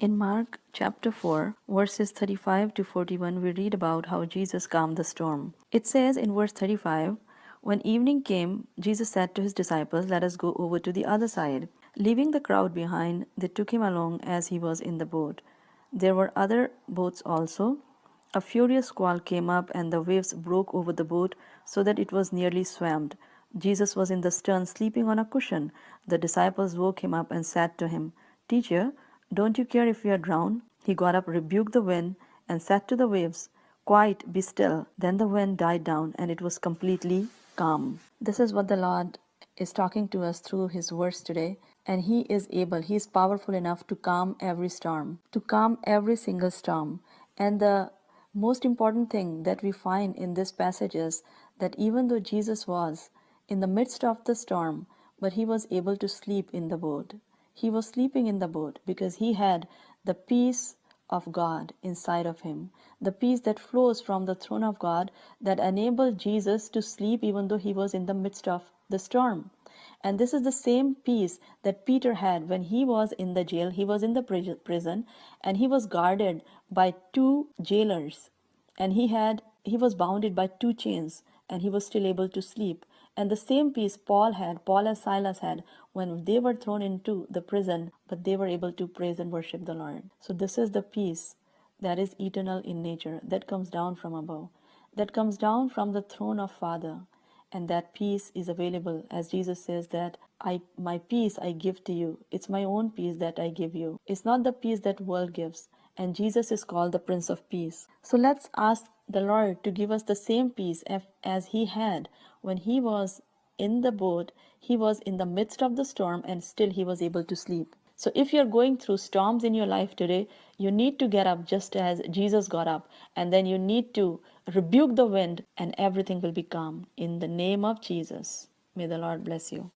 In Mark chapter 4, verses 35 to 41, we read about how Jesus calmed the storm. It says in verse 35, "When evening came, Jesus said to his disciples, 'Let us go over to the other side.' Leaving the crowd behind, they took him along as he was in the boat. There were other boats also. A furious squall came up, and the waves broke over the boat so that it was nearly swamped. Jesus was in the stern, sleeping on a cushion. The disciples woke him up and said to him, 'Teacher, don't you care if we are drowned?' He got up, rebuked the wind, and said to the waves, 'Quiet, be still.' Then the wind died down, and it was completely calm." This is what the Lord is talking to us through his words today. And he is able, he is powerful enough to calm every storm, to calm every single storm. And the most important thing that we find in this passage is that even though Jesus was in the midst of the storm, but he was able to sleep in the boat. He was sleeping in the boat because he had the peace of God inside of him, the peace that flows from the throne of God that enabled Jesus to sleep even though he was in the midst of the storm. And this is the same peace that Peter had when he was in the jail. He was in the prison, and he was guarded by two jailers, and he was bounded by two chains, and he was still able to sleep. And the same peace Paul and Silas had when they were thrown into the prison, but they were able to praise and worship the Lord. So this is the peace that is eternal in nature, that comes down from above, that comes down from the throne of Father. And that peace is available, as Jesus says that my peace I give to you. It's my own peace that I give you. It's not the peace that world gives. And Jesus is called the Prince of Peace. So let's ask the Lord to give us the same peace as he had when he was in the boat. He was in the midst of the storm, and still he was able to sleep. So if you're going through storms in your life today, you need to get up just as Jesus got up, and then you need to rebuke the wind, and everything will be calm. In the name of Jesus, may the Lord bless you.